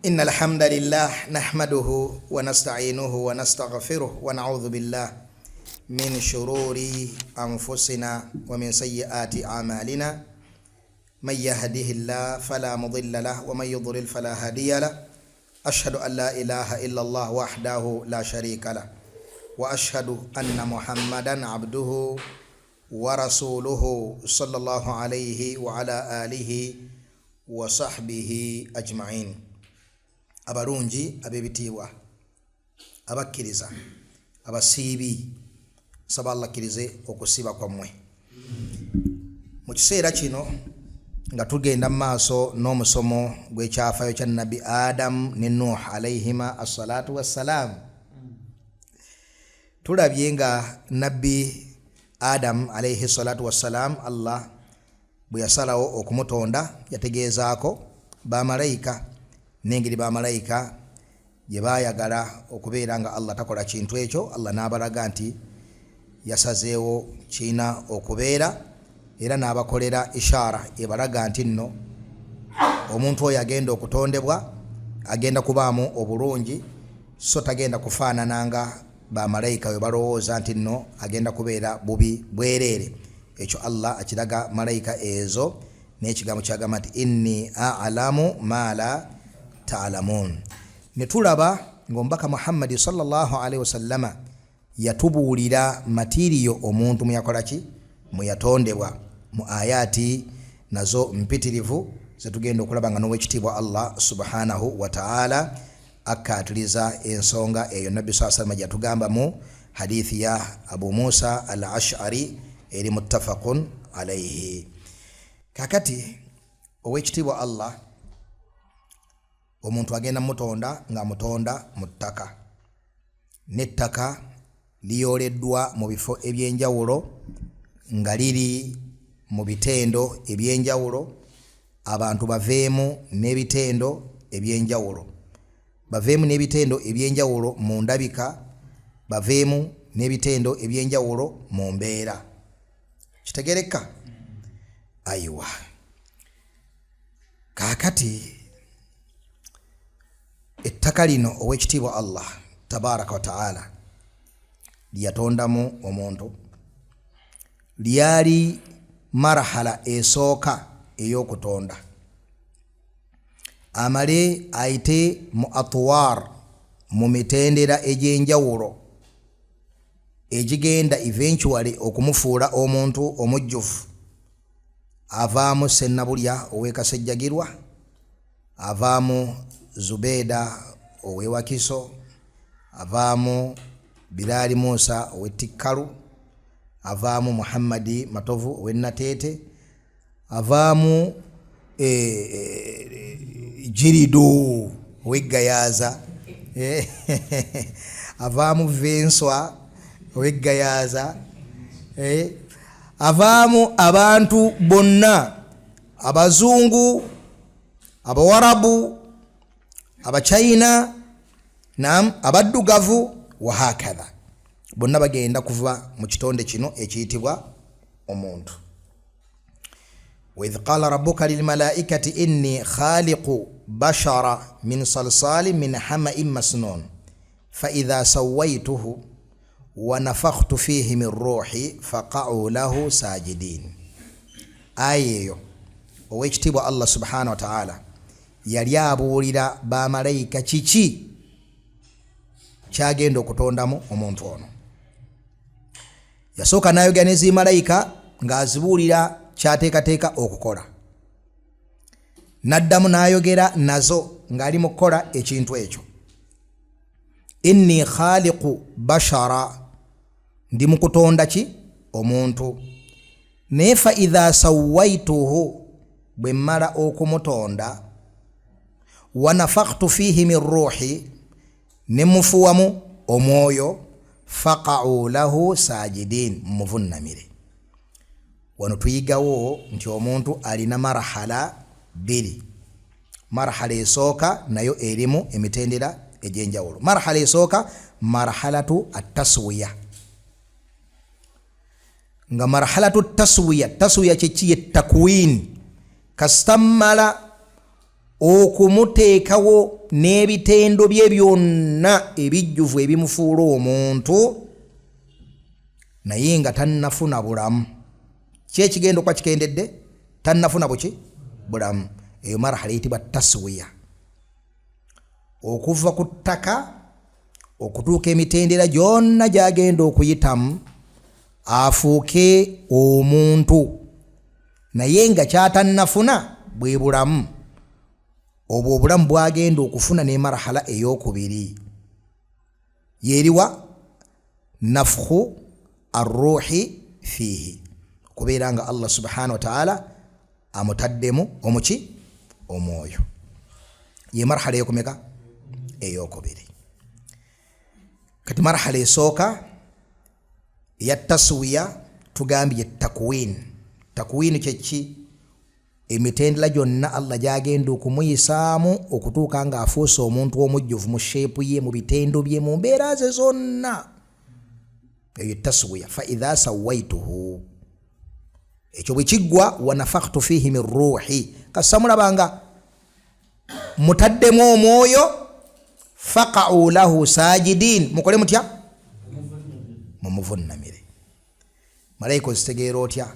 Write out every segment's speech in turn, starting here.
إن الحمد لله نحمده ونستعينه ونستغفره ونعوذ بالله من شرور أنفسنا ومن سيئات أعمالنا من يهده الله فلا مضل له ومن يضلل فلا هادي له أشهد أن لا إله إلا الله وحده لا شريك له وأشهد أن محمدا عبده ورسوله صلى الله عليه وعلى آله وصحبه أجمعين. Abarungi abebitiibwa abakkiriza abasiibi saba Allah kirize okusiba kwammwe mu kiseera kino nga tugenda maaso n'omusomo gw'ekyafayo kya Nabi Adam ne Nuh alayhima assalatu wassalam. Tulabye nga Nabi Adam alayhi salatu wassalam Allah bwe yasalawo okumutonda yategeezaako bamalayika n'engeri bamalayika gye baayagala okubeera nga Allah takola kintu ekyo. Allah n'abalaga nti yasazeewo kiina okubeera era n'abakolera ishaara ebalaga nti nno omuntu oyo agenda okutondebwa agenda kubaamu obulungi so tagenda kufaanana nga bamalayika we balowooza nti nno agenda kubeera bubi bwereere. Ekyo Allah akiraga malayika ezo n'ekigambo kyagamba nti inni a'lamu ma la ta'lamun. Netulaba ng'omubaka Muhammad sallallahu alaihi wasallama yatubuulira matiriyo omuntu muyakolaki muyatondebwa mu ayati nazo mpitirivu zetugenda okulaba nga n'owekitiibwa Allah subhanahu wa ta'ala akkaatiriza ensonga eyo Nabbi sallallahu alaihi wasallam gyatugamba mu hadithi ya Abu Musa al-Ash'ari eri muttafaqun alayhi. Kakati owekitiibwa Allah omuntu agenda mutonda nga mutonda mu ttaka, n'ettaka liyoleddwa mu bifo ebyenjawulo nga liri mu bitendo ebyenjawulo. Abantu baveemu n'ebitendo ebyenjawulo, baveemu n'ebitendo ebyenjawulo mu ndabika, baveemu n'ebitendo ebyenjawulo mu mbeera. Kitegereka? Ayiwa, kaakati ettaka lino owekitiibwa Allah tabaraka wa ta'ala lyatondamu omuntu lyali marahala esooka ey'okutonda, amale ayite mu atwar mu mitendera egy'enjawulo egigenda eventually okumufuula omuntu omujjufu. Avaamu Sennabulya ow'ekasejjagirwa, avaamu Zubeeda ow'ewakiso, avaamu Bilaali Musa ow'ettikkalu, avaamu Muhammadi Matovu ow'ennateete, avaamu Jiridu ow'eggayaaza, avaamu Venswa ow'eggayaaza, avaamu abantu bonna, abazungu, abawarabu, abachina, naam, abaddugavu wa hakadha, bonna bagenda kuva mu kitonde kino ekiyitibwa omuntu. Wa idh qala rabbuka lil malaikati inni khaliqu bashara min salsalin min hama'in masnun fa idha sawaytuhu wa nafakhtu fihi min ruhi faqa'u lahu sajidin. Ayeyo owekitiibwa Allah subhanahu wa ta'ala yali abuulira bamalayika kiki kyagenda okutondamu omuntu ono. Yasooka n'ayogera n'ezi malayika ng'azibuulira kyateekateeka okukola, n'addamu n'ayogera nazo ng'ali mu kukola ekintu ekyo. Inni khaliqu bashara, ndi mu kutonda ki omuntu. Naye fa idha sawaytuhu, bwe mmala okumutonda, wa nafakhtu fihi min ruhi, ne mufuwamu omwoyo, faqa'u lahu sajidin, muvunnamire. Wano tuyigawo nti omuntu alina marahala bbiri. Marahala esooka nayo erimu emitendera egy'enjawulo. Marahala esooka marahalatu at-taswiya, nga marahalatu at-taswiya, taswiya kye takwin, kasitammala okumuteekawo n'ebitendo bye byonna ebijjuvu ebimufuula omuntu naye nga tannafuna bulamu. Kyekigendo kwa kikendedde tannafuna buki bulamu. Eyo marhala eyitibwa taswiya. Okuva ku ttaka okutuuka emitendera gyonna gyagenda okuyitamu afuuke omuntu naye nga kyatannafuna bwe bulamu. Obwo obulamu bwagenda okufuna ne marhala ey'okubiri yeriwa nafkhu arruhi fihi, kubeera nga Allah subhanahu wa ta'ala amutaddemu omuki omwoyo. Ye marhala eyokumeka ey'okubiri. Kati marhala esooka ya taswiya tugambye takwin. Takwin kyeki emitendera gyonna Allah gyagenda okumuyisaamu okutuuka nga afuuse omuntu omujjuvu mu sheepu ye, mu bitendo bye, mu mbeera ze zonna. Eyo taswiya. Fa idha sawaituhu, ekyo bwe kiggwa wa nafakhtu fihi min ruhi, kasamulabanga mutaddemu omwoyo, faqa'u lahu sajidin, mukole mutya mumuvunnamire. Malayika ozitegeera otya?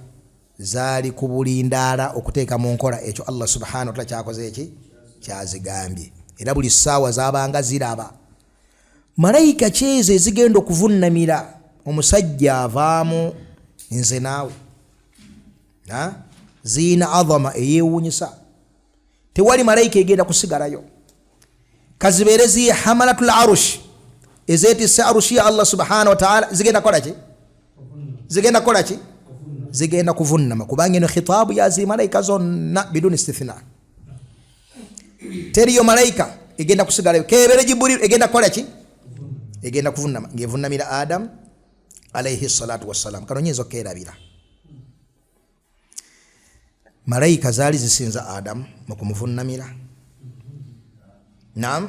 Zaali kubulindaala okuteeka mu nkola ekyo Allah subhanahu wa ta'ala kyakoze eki kyazigambye, era buli ssaawa zaabanga ziraba. Malayika kyezo ezigenda okuvunnamira omusajja avaamu nze naawe, ziina adhama eyeewuunyisa. Tewali malayika egenda kusigalayo. Kazibeere zi hamalatul arush ezeetisse arushi ya Allah subhanahu wa ta'ala, zigenda kola ki? Zigenda kola ki? Zigenda kuvunnama, kubanga eno khitaabu ya zi malayika zonna biduni istithna. Teriyo malayika egenda kusigalayo. Kebere Jibril egenda kola ki? Egenda kuvunnama, ngevunnamira Adam alayhi salatu wassalam. Kano nyizo kerabira malayika zaali zisinza Adam mu kumuvunnamira. Naam,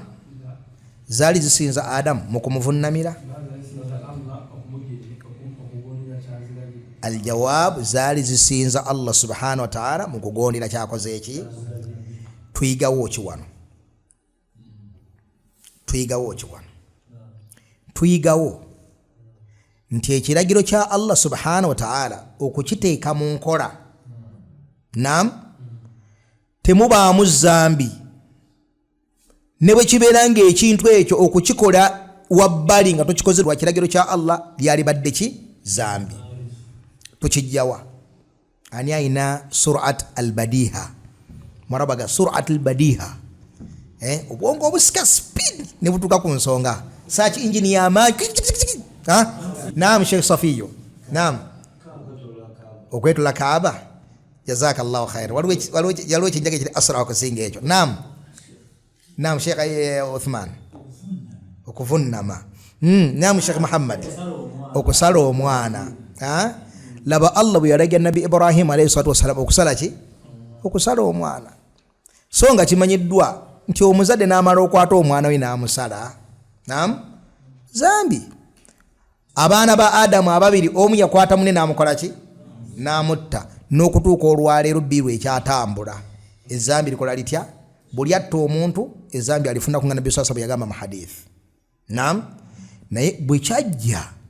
zaali zisinza Adam mu kumuvunnamira. Aljawab, zaali zisinza Allah subhanahu wa ta'ala mu kugondera kyakoze eki. Tuyigawo ki wano? Tuyigawo nti ekiragiro kya Allah subhanahu wa ta'ala okukiteeka mu nkola, naam, temubaamu zambi. Ne bwe kibeera ng'ekintu ekyo okukikola wabbali nga tokikozerwa kiragiro kya Allah lyali badde ki? Zambi. Tukijjawa. Ani ayina surat al-badiha? Marabaga surat al-badiha. Obwongo obusika speed ne butuuka ku nsonga. Search engine ya maaki. Naam Sheikh Safiyo. Naam. Okwetula Kaaba. Jazakallahu khair. Waliwo ekinjaga kiri asra okusinga ekyo. Naam. Naam Sheikh Uthman. Okuvunnama. Naam Sheikh Muhammad. Okusala omwana. Laba Allah bwe yalagira Nabi Ibrahim alayhi salatu wassalam okusala ki? Okusala omwana. So nga kimanyiddwa nti omuzadde n'amala okwata omwana we n'amusala, naam, zambi. Abaana ba Adamu ababiri omu yakwata munne n'amukola ki? N'amutta. N'okutuuka olwaleero bbiru ekyatambula, ezambi likola litya? Buli atta omuntu ezambi alifuna ku nga Nabbi sallallahu alayhi wasallam yagamba mu hadith. Naam, naye bwe kyajja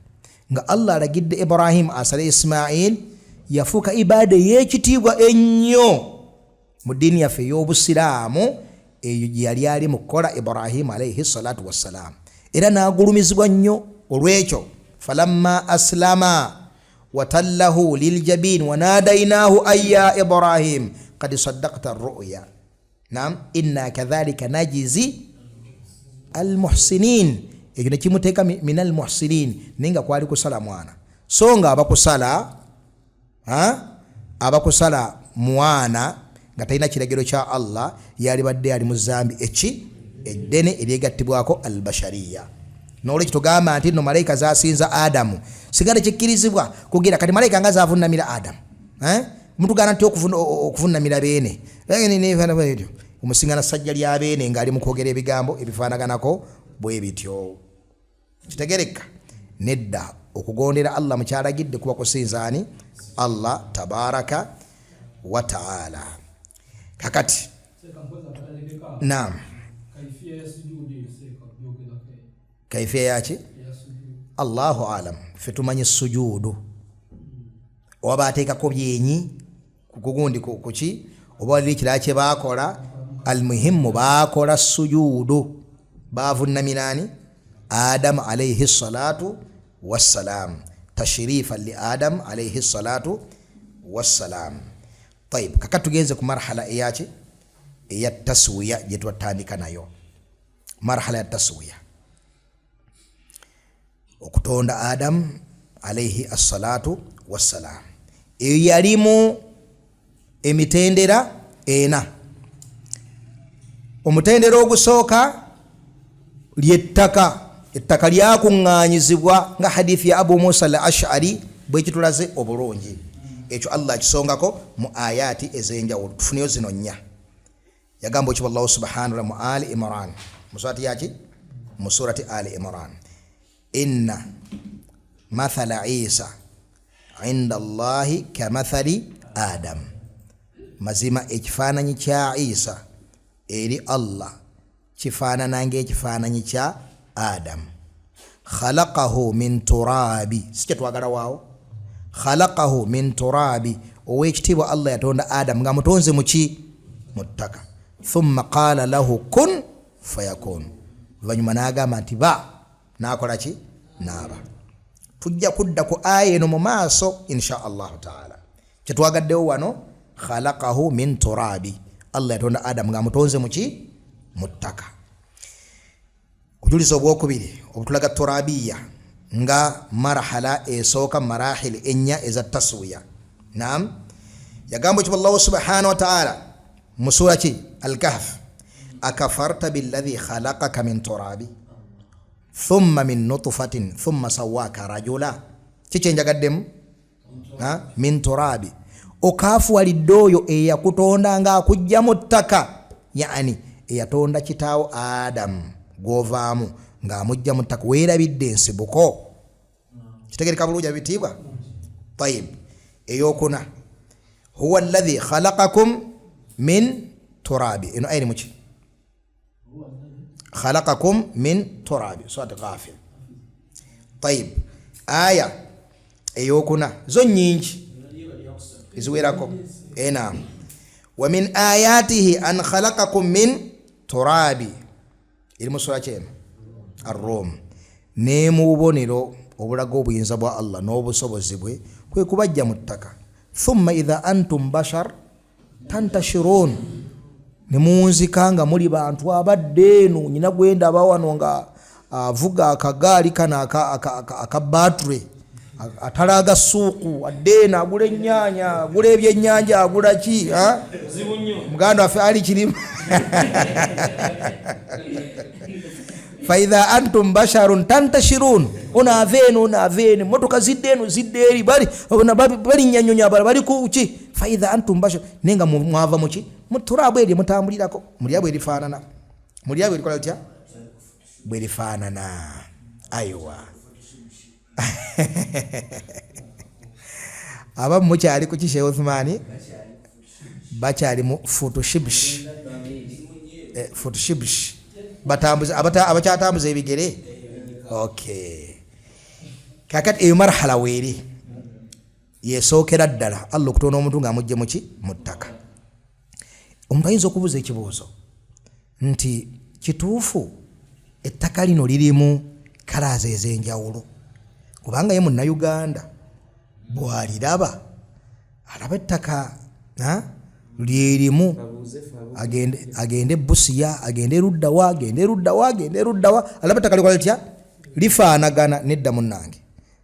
nga Allah alagidde Ibrahim asale Ismail, yafuuka ibaada y'ekitiibwa ennyo mu ddiini yaffe ey'Obusiraamu, eyo gye yali ali mu kukola Ibrahim alayhi salatu wassalam. Era n'agulumizibwa nnyo olw'ekyo. Falamma aslama watallahu liljabin wanadainahu ayya Ibrahim qad saddaqta ar-ru'ya. Naam, inna kadhalika najizi al-muhsinin. Ekyo ne kimuteeka minal muhsinin, nenga kwali kusala mwana. So nga abakusala mwana nga talina kiragiro kya Allah, yali badde ali mu zambi eki eddene eryegattibwako albashariya. N'olwekyo tugamba nti no malayika zasinza Adamu sigala kikkirizibwa kugira kati malayika nga zavunnamira Adamu. Mutugana nti okuvunnamira beene omusingana sajja lya beene ng'ali mu kwogera ebigambo ebifaanaganako bwe bityo. Kitegereka nedda okugondera Allah mukyalagidde kuba kusinzaani Allah tabaraka wa ta'ala. Kakati naam kaifiya yaki Allahu alam fetumanyi sujudu oba ateekako byenyi kugundi kuki oba liri kirala kye baakola almuhimu baakola sujudu baavunamirani Adam alayhi salatu wassalam tashrifan li Adam alayhi salatu wassalam. Tayib kakati tugenze ku marhala eyaki eya taswiya gye twatandika nayo. Marhala ya taswiya okutonda Adam alayhi assalatu wassalam eyo yalimu emitendera ena. Omutendera ogusooka lyettaka, ettaka lyakuŋŋaanyizibwa nga hadithi ya Abu Musa al-Ash'ari bwe kitulaze obulungi. Ekyo Allah kisongako mu ayati ez'enjawulo, tufuneyo zino nnya. Yagamba ekyo Allah subhanahu wa ta'ala mu Ali Imran, mu surati yaki? Mu surati Ali Imran, inna mathala Isa inda Allahi kamathali Adam, mazima ekifaananyi kya Isa eri Allah kifaanana ng'ekifaananyi kya Adam. Khalaqahu min turabi, sikye twagala waawo, khalaqahu min turabi, ow'ekitiibwa Allah yatonda Adam nga mutonze muki? Mu ttaka. Thumma qaala lahu kun fayakun, luvannyuma n'agamba nti ba, n'akola ki? N'aba. Tujja kudda ku aya eno mu maaso insha Allahu taala. Kyetwagaddewo wano khalaqahu min turabi, Allah yatonda Adam nga mutonze muki? Mu ttaka. Okujuliza obwokubiri obutulaga turabiya nga marhala esooka marahil ennya eza taswiya. Naam, yagamba ekyo Allah subhanahu wa ta'ala mu sura ki? Al-Kahf, akafarta billadhi khalaqaka min turabi thumma min nutfatin thumma sawwaka rajula. Kiki njagaddemu? Min turabi, okaafuwalidde oyo eyakutonda nga akujja mu ttaka, yani eyatonda kitaawo Adam gw'ovaamu ng'amujja mu ttaka, weerabidde ensibuko. Kitegereka bulungi bitiibwa. Tayib, eyokuna huwa alladhi khalaqakum min turabi, eno ayini muki? Khalaqakum min turabi, surat Ghafir. Tayib, aya eyokuna zo nyingi eziwerako. Naam, wa min ayatihi an khalaqakum min turabi, iri mu sura ki? Ar-Rum. Ne mu bubonero obulaga obuyinza bwa Allah n'obusobozi bwe kwe kubajja mu ttaka. Thumma idha antum bashar tantashirun, ne munzika nga muli bantu abadde eno, nyina gwenda abawano nga avuga akagaali kana aka battery atalaga suuku addeena agula ennyaanya agula ebyennyanja agula ki muganda waffe ali kirimu faidha antum basharun tantashirun, onaaveno motoka ziddeno ziddeeri bali nyanyonyo abala bali kuki? Faidha antum bashar, nenga mwava muki? Muturabu eri mutambulirako. Mulyabwe erifaanana, mulyabwe erikola litya? Bwe lifaanana. Aywa abamu mukyali ku ki Sheikh Uthmani? Bakyali mu photoshibish, photoshibish batambuza abakyatambuza ebigere. Okay, kakati eyo marhala weeri yesookera ddala Allah okutonda omuntu ng'amugye muki? Mu ttaka. Omuntu ayinza okubuuza ekibuuzo nti kituufu ettaka lino lirimu kalaaza ez'enjawulo? Kubanga ye Munnayuganda bw'aliraba alaba ettaka lyerimu, agende Busia, agende eruddawa, alaba ettaka likola litya? Lifaanagana. Nedda munnange,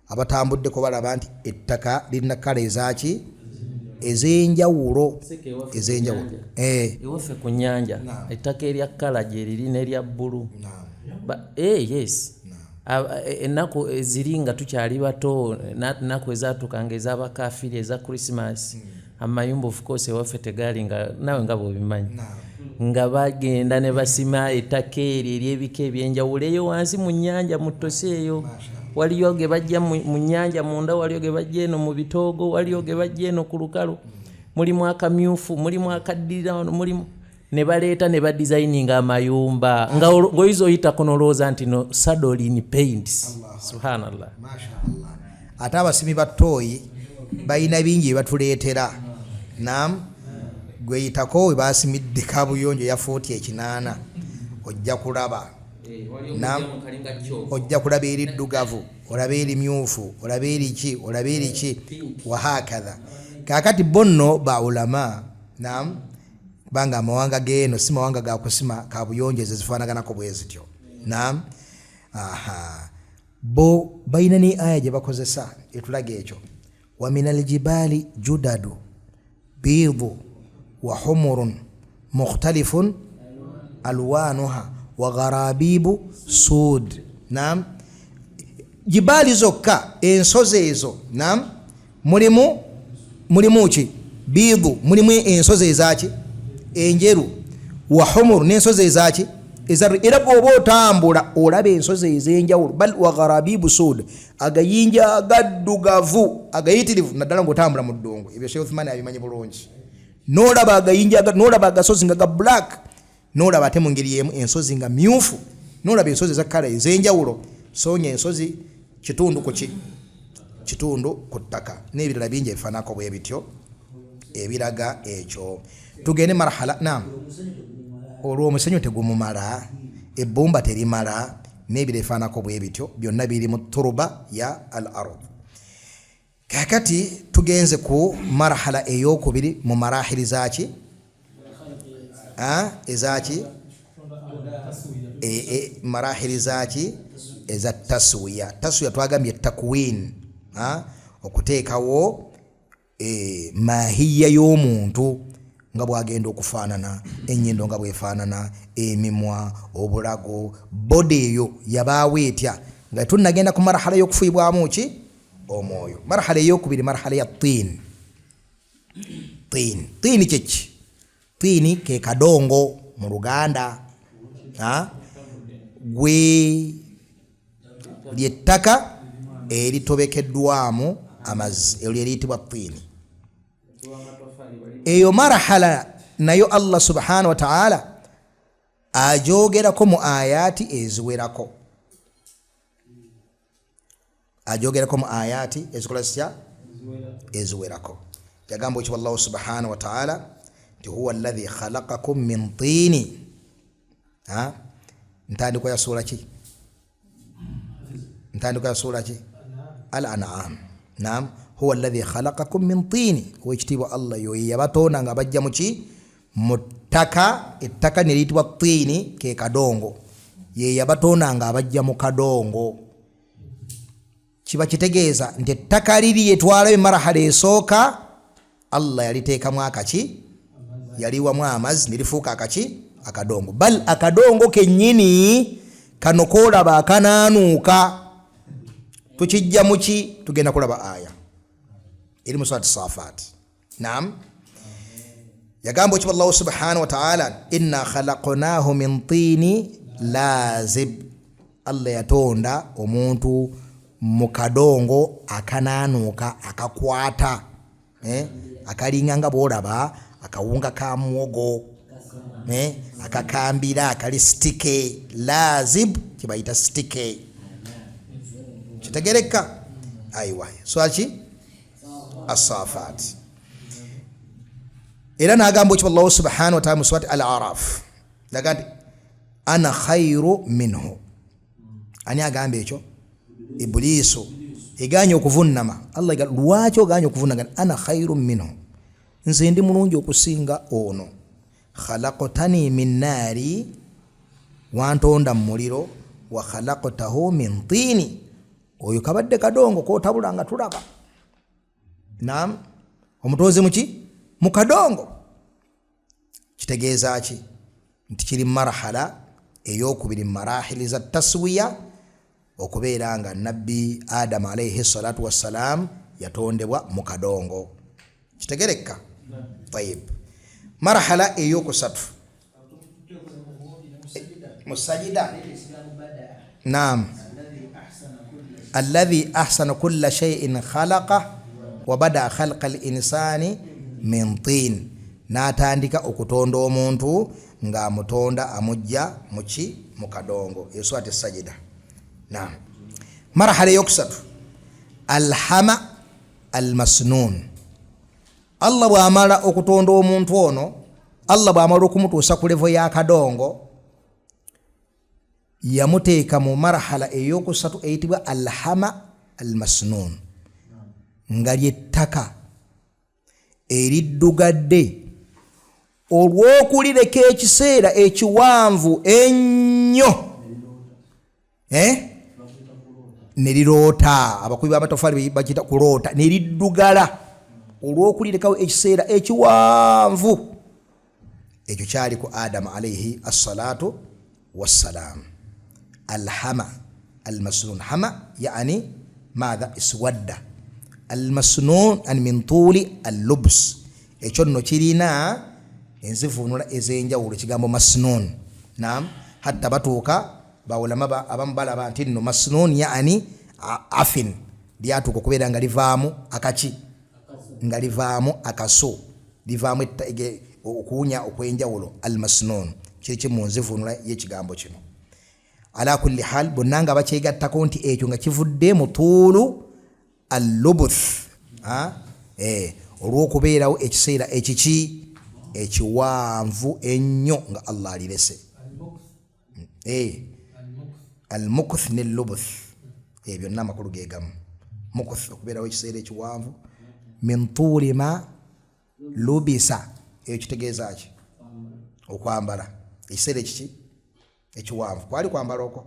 abatambuddeko balaba nti ettaka lirina kala ezaki? Ez'enjawulo. Ewaffe ku nnyanja ettaka erya kala gye liri n'erya bbulu. Yes, ennaku eziri nga tukyali bato, ennaku ezatukanga ez'abakafiri eza Christmas, amayumba of course ewaffe tegaali nga nawe nga bw'obimanyi, nga bagenda ne basima ettaka eryo ery'ebika ebyenjawulo eyo wansi mu nnyanja mu ttose eyo. Waliyo ge bajja mu nnyanja munda, waliyo ge bajja eno mu bitoogo, waliyo ge bajja eno ku lukalu, mulimu akamyufu, mulimu akaddirira, mulimu ne baleeta ne badesigninga amayumba ng'oyiza oyitako n'olowooza nti no sadolin paints. Subhanallah. Mashaallah. Ate abasimi ba ttooyi balina bingi batuleetera. Naam. Gwe yitako we basimidde kabuyonjo ya 48 ojja kulaba. Naam. Ojja kulaba eriddugavu, olaba erimyufu, olaba eriki, olaba eriki wa hakadha. Kakati bonno ba ulama. Naam. Banga amawanga geno si mawanga ga kusima kabuyonjo ezifaanaganako bwe zityo. Naam. Aha. Bo bayina ni aya gye bakozesa etulaga ekyo. Wa minal jibali judadu biidu wa humurun mukhtalifun alwanuha wa gharabibu sud. Naam. Jibali zokka ensozi ezo. Naam. Mulimu ki biidu mulimu ensozi ezaki enjeru wa humur n'ensozi ezaki era bw'oba otambula olaba ensozi ez'enjawulo bal wa gharabibu sud agayinja agaddugavu agayitirivu naddala ng'otambula mu ddungu. Ebyo Sheikh Uthman abimanyi bulungi. N'olaba agayinja n'olaba agasozi nga ga black n'olaba ate mu ngeri y'emu ensozi nga myufu n'olaba ensozi za kkala ez'enjawulo soonya ensozi kitundu ku ttaka n'ebirala bingi ebifaanako bwe bityo ebiraga ekyo. Tugende marhala. Naam. Olwo omusenyu tegumumala, ebbumba terimala n'ebiro ebifaanako bwe bityo byonna biri mu turuba ya al-ard. Kakati tugenze ku marhala ey'okubiri mu marahili zaki ezaki marahili zaki eza taswiya. Taswiya twagambye takwin, okuteekawo mahiya y'omuntu nga bwagenda okufaanana, ennyindo nga bwefaanana, emimwa, obulago, body eyo yabaawo etya nga tunnagenda ku marhala y'okufiibwamu ki omwoyo. Marhala ey'okubiri marhala ya tin. Tin kyeki? Tin ke kadongo mu Luganda. Gwe lyettaka eritobekeddwamu amazzi eryo eriyitibwa tin. Eyo marhala nayo Allah subhanahu wa ta'ala ajogerako mu ayati eziwerako. Ajogerako mu ayati ezikola sya eziwerako. Yagamba ekyo Allah subhanahu wa ta'ala nti huwa alladhi khalaqakum min tini. Ntandiko ya sura ki? Ntandiko ya sura ki? Al-An'am. Naam. Huwa alladhi khalaqakum min tini. Wekitiibwa Allah yo yabatonda nga bajja mu ki? Mu ttaka. Ettaka ne liyitibwa tini ke kadongo. Ye yabatonda nga bajja mu kadongo. Kiba kitegeeza nti ettaka liri etwala emarahala esooka Allah yaliteekamu akaki? Yaliwamu amazzi ne lifuuka akaki? Akadongo. Bal akadongo kennyini kano koolaba akanaanuuka. Tukijja mu ki? Tugenda kulaba aya iri mu surati Safat. Naam. Yagamba ekyo Allah subhanahu wa ta'ala inna khalaqnahu min tini lazib. Allah yatonda omuntu mu kadongo akanaanuuka akakwata, akalinga nga bw'olaba akawunga ka muwogo, akakambira akali stike. Lazib kibayita stike. Kitegereka? Aiwa. Swaki As-Safat. Era n'agamba ekyo Allah subhanahu wa ta'ala mu surati Al-Araf. Nagandi ana khairu minhu. Ani agamba ekyo? Iblisu. Eganye okuvunnama. Allah egamba lwaki oganye okuvunnama? Ana khairu minhu. Nze ndi mulungi okusinga ono. Khalaqtani min nari, wantonda mu muliro, wa khalaqtahu min tini. Oyo kabadde kadongo k'otabula nga tulaba. Naam. Omutonzi muki? Mu kadongo. Kitegeeza ki? Nti kiri marhala ey'okubiri marahili za taswiya, okubeera nga nabbi Adam alayhi salatu wassalam yatondebwa mu kadongo. Kitegereka? Tayib. Marhala ey'okusatu musajida. Naam. Alladhi ahsana kulla shay'in khalaqa wa bada khalqa al-insani min tin. n'atandika okutonda omuntu ng'amutonda amujja mu kadongo. Eyo swati sajida. Naam. Marhala eyokusatu alhama almasnun. Allah bw'amala okutonda omuntu ono, Allah bw'amala okumutuusa ku levo y'akadongo, yamuteeka mu marhala eyokusatu eyitibwa alhama almasnun, nga lyettaka eriddugadde olw'okulireka ekiseera ekiwanvu ennyo ne liroota. Abakubi b'amatofaali bakiyita kuloota. Ne liddugala olw'okulirekawo ekiseera ekiwanvu. Ekyo kyali ku Adamu alayhi assalatu wassalaam. Alhama almasnun. Hama yani maadha iswadda. Almasnun an min tuuli allubs. Ekyo nno kirina enzivuunula ez'enjawulo ekigambo masnun. Naam. Hatta batuuka bawulama abamu balaba nti nno masnun yani afin, lyatuuka okubeera nga livaamu akaki, nga livaamu akaso, livaamu okuwunya okwenjawulo. Almasnun kiri kimu mu nzivuunula y'ekigambo kino. Ala kulli hal bonna nga bakyegattako nti ekyo nga kivudde mu tuulu allubuth, olw'okubeerawo ekiseera ekiki ekiwanvu ennyo nga Allah alirese. Almukuth ne lubuth byonna amakulu gegamu. Mukuth okubeerawo ekiseera ekiwanvu, min tuuli ma lubisa, ekyo kitegeeza ki? Okwambala ekiseera ekiki ekiwanvu. Kwali kwambala okwo,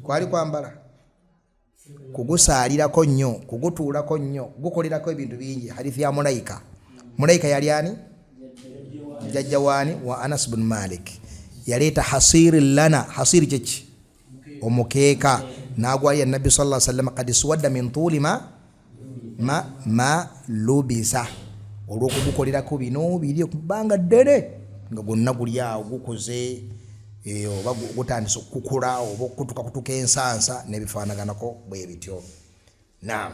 kwali kwambala kugusaalirako nnyo, kugutuulako nnyo, gukolerako ebintu bingi. Hadithi ya Mulayika. Mulayika yali ani? Jajja waani? Wa Anas bin Malik. Yaleeta hasiri lana. Hasiri kyeki? Omukeeka. N'agwalira Nabbi sallallahu alayhi wa sallam qad suwadda min tuuli ma lubisa, olw'okugukolerako bino biri okubanga ddene nga gwonna guli awo gukuze, oba gutandise okukula oba okutuka ensansa n'ebifaanaganako bwe bityo. Naam.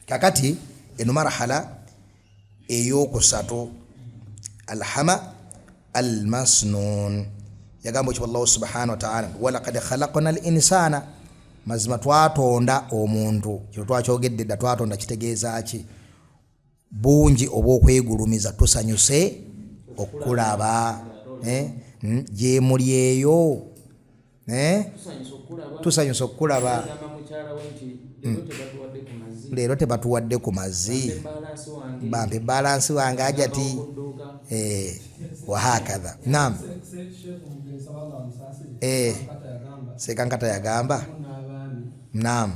Kakati eno marhala eyokusatu alhama almasnun. Yagamba ekyo Allah subhanahu wa ta'ala, walaqad khalaqna al-insana, mazima twatonda omuntu. Kyo twakyogedde dda, twatonda kitegeeza ki? Bungi obw'okwegulumiza, tusanyuse okulaba gye muli eyo, tusanyuse okulaba. Leero tebatuwadde ku mazzi, bampe balansi wange ajati wahakadha. Naam. Sekankata yagamba. Naam.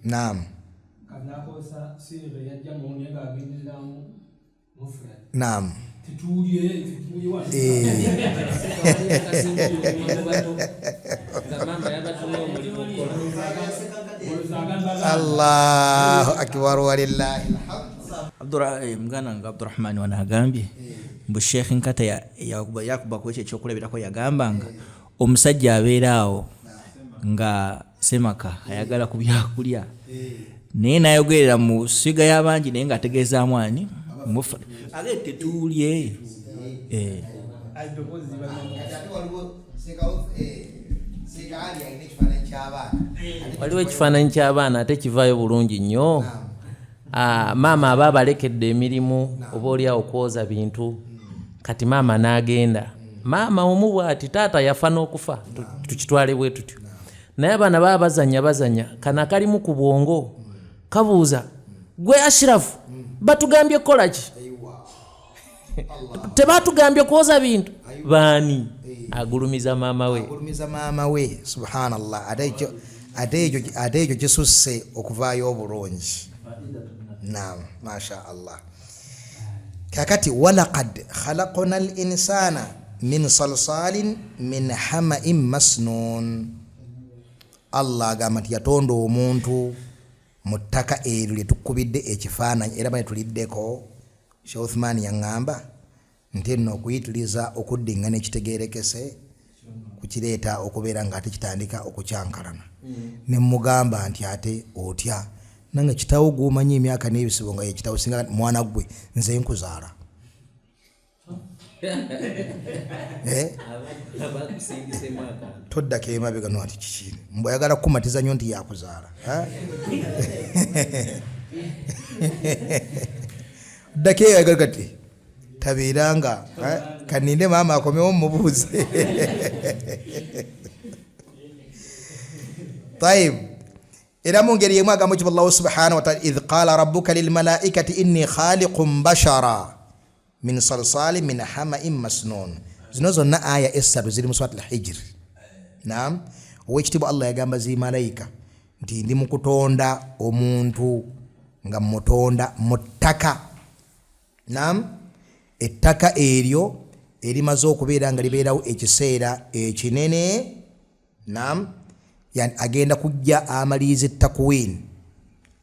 Naam. Naam. Allahu akbar walillahi alhamd. Muganda nga Abdurrahman wanagambye mbu Sheikh Nkata yakuba ku ekyo ekyokulabirako yagambanga omusajja abeeraawo nga semaka ayagala ku byakulya naye nayogerera mu siga y'abangi naye ng'ategeezaamu ani mufa aleete tuulye. Waliwo ekifaananyi ky'abaana ate kivaayo bulungi nnyo. Maama aba abalekedde emirimu oba oliawo okwoza bintu, kati maama n'agenda. Maama omu bw'ati taata yafa n'okufa, tukitwale bwe tutyo. Naye abaana baba bazanya kana kalimu ku bwongo kabuuza, gwe Ashirafu batugambye kukola ki? Tebatugambye kwoza bintu? Baani? Agulumiza maama we. Agulumiza maama we. Subhanallah. Ate ekyo kisusse okuvaayo obulungi. Naam, masha Allah. Kakati walaqad khalaqna al-insana min salsalin min hama'in masnun. Allah agamba nti yatonda omuntu mu ttaka eryo lye tukubidde ekifaananyi era bane tuliddeko. Sheikh Uthman yaŋŋamba nti nno okuyitiriza okuddingana ekitegeerekese kukireeta okubeera ng'ate kitandika okukyankalana. Ne mugamba nti ate otya nange kitawo gumanyi emyaka n'ebisibo nga ye kitawo singa mwana gwe nze nkuzaala toddako emabega no ati kiki mbwe ayagala kukumatiza nnyo nti yakuzaala ddako eyo ayagala kati tabeeranga kaninde maama akomewo mumubuuze طيب era mu ngeri yemu agamba kiba Allah subhanahu wa ta'ala idh qala rabbuka lil malaikati inni khaliqun bashara min salsalin min hama'in masnun. Zino zonna aya esatu ziri mu surat al-Hijr. Naam, owekitiibwa Allah yagamba zi malaika nti ndi mukutonda omuntu nga mutonda mu ttaka. Naam, ettaka eryo erimaze okubeera nga libeerawo ekiseera ekinene. Naam, yani agenda kujja amalirize takwin,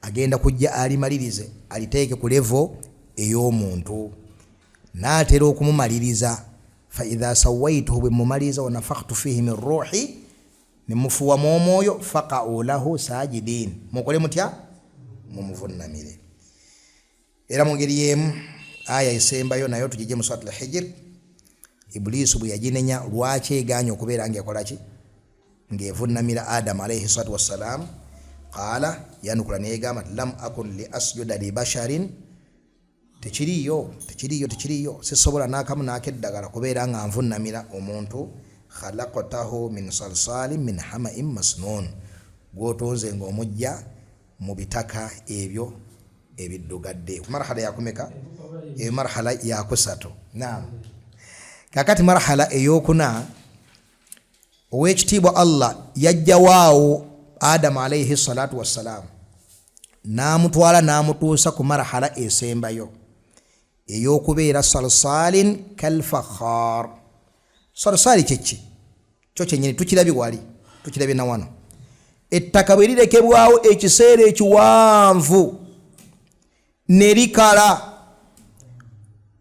agenda kujja alimalirize aliteeke ku level ey'omuntu n'atera okumumaliriza. Fa idha sawaituhu bimumaliza wa nafakhtu fihi min ruhi, nimufuwa mu omwoyo faqa'u lahu sajidin, mukole mutya mumuvunnamire. Era mu ngeri yemu aya esembayo nayo tugije mu surat al-Hijr, Iblisu bwe yaginenya lwaki eganye okubeera ng'ekolaki ngevunnamira Adam alayhi salatu wassalam. Qala, yanukula negamba lam akun li asjuda li basharin, tekiriyo sisobola nakamu nakeddagala kubeera nga nvunnamira omuntu. Khalaqtahu min salsalin min hama'in masnun, gwotonze ng'omujja mu bitaka ebyo ebiddugadde. Marhala yakumeka? Marhala yakusatu. Naam, kakati marhala eyokuna owekitiibwa Allah yajjawaawo Adamu alayhi salatu wassalam n'amutwala n'amutuusa ku marhala esembayo ey'okubeera salsalin kalfakhar. Salsali kyeki kyo kyennyini tukirabye wali, tukirabye na wano. Ettaka bwe lirekebwawo ekiseera ekiwanvu ne likala,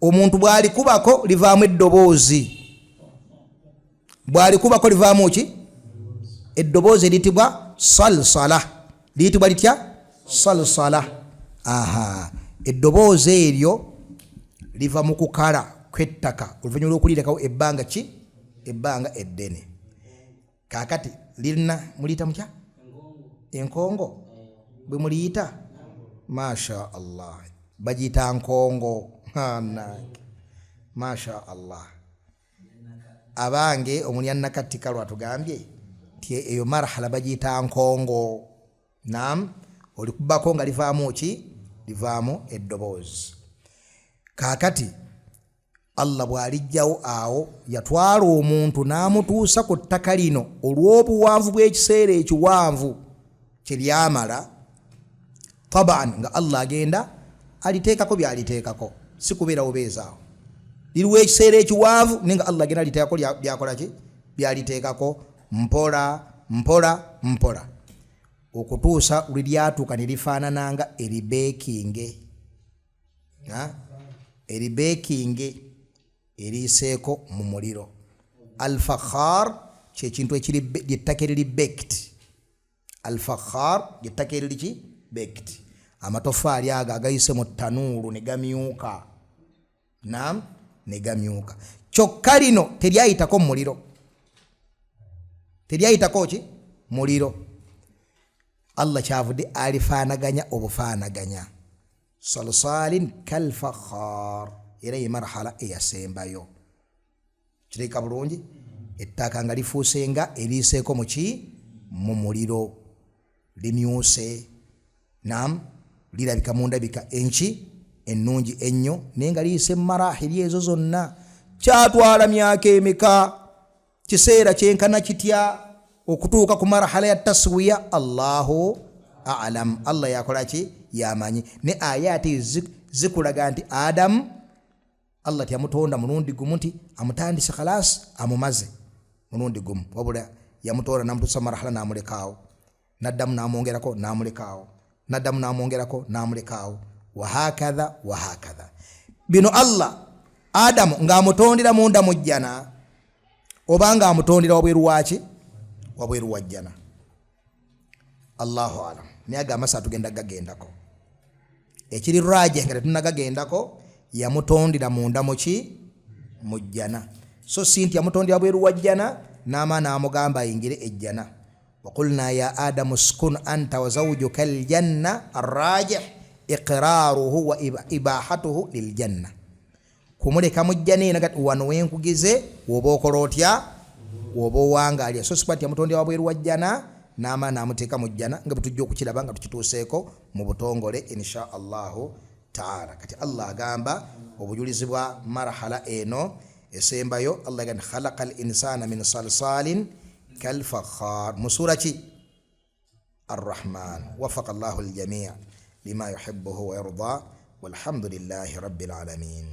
omuntu bw'alikubako livaamu eddoboozi, bw'alikubako livaamu ki? Eddoboozi liyitibwa salsala. Liyitibwa litya? Salsala. Aha, eddoboozi eryo liva mu kukala kw'ettaka oluvannyuma lw'okulirekawo ebbanga ki? Ebbanga eddene. Kaakati lirina muliyita mutya? Enkongo. Bwe muliyita? Masha Allah, bagiyita nkongo. Masha Allah. Abange omunya nakattika lwatugambye nti eyo marhala bagiyita nkongo. Naam, olikubako nga livaamu ki? Livaamu eddoboozi. Kaakati Allah bw'alijjawo awo yatwala omuntu n'amutuusa ku ttaka lino olw'obuwanvu bw'ekiseera ekiwanvu kye lyamala. Taban nga Allah agenda aliteekako by'aliteekako, si kubeera bubeezaawo. Liriwo ekiseera ekiwanvu naye nga Allah agenda aliteekako byakola ki? By'aliteekako mpola mpola mpola okutuusa lwe lyatuuka ne lifaanana nga eribeekinge. Eribeekinge eriiseeko mu muliro. Alfakhar kyekintu ly'ettaka eriri baked. Alfakhar ly'ettaka eriri ki? Baked. Amatofaali ago agayise mu ttanuulu ne gamyuka. Naam, ne gamyuka. Kyokka lino teryayitako mu muliro. Teryayitako ki? Muliro. Allah kyavudde alifaanaganya obufaanaganya. Salsalin kalfakhar, era ye marhala eyasembayo. Kireka bulungi? Ettaka nga lifuuse nga eriiseeko mu ki? Mu muliro. Limyuse. Naam, lirabika mu ndabika enki ennungi ennyo naye nga liyise mu marahiri ezo zonna. Kyatwala myaka emeka? Kiseera kyenkana kitya okutuuka ku marhala ya taswiya? Allahu a'lam. Allah yakola ki? Yamanyi. Ne ayati zikulaga nti Adam Allah tiyamutonda mulundi gumu nti amutandise khalas amumaze mulundi gumu, wabula yamutonda namutuusa marhala n'amulekaawo, naddamu n'amwongerako n'amulekaawo, naddamu n'amwongerako n'amulekaawo, wahakadha wahakadha. Bino Allah Adamu ng'amutondera munda mu jjana oba ng'amutondera wabweru waki? Wabweru wa jjana. Allahu alam naye agamba sa tugenda gagendako ekiri raje nga tetunagagendako yamutondera munda muki mujjana so si nti yamutondera bweru wajjana n'amaana amugamba ayingire ejjana وقلنا يا آدم اسكن أنت وزوجك الجنة الراجح إقراره وإباحته للجنة kumuleka mujjane nagat wano wenkugize wobokorotya wobowangalya so sipati yamutonde wabweru wajjana nama namuteka mujjana nga butujjo okukiraba nga tukituseeko mu butongole insha Allah taala kati Allah agamba obujulizi bwa marhala eno esembayo Allah gan khalaqal insana min salsalin kal fakhar musurati الرحمن وفق الله الجميع لما يحبه ويرضى والحمد لله رب العالمين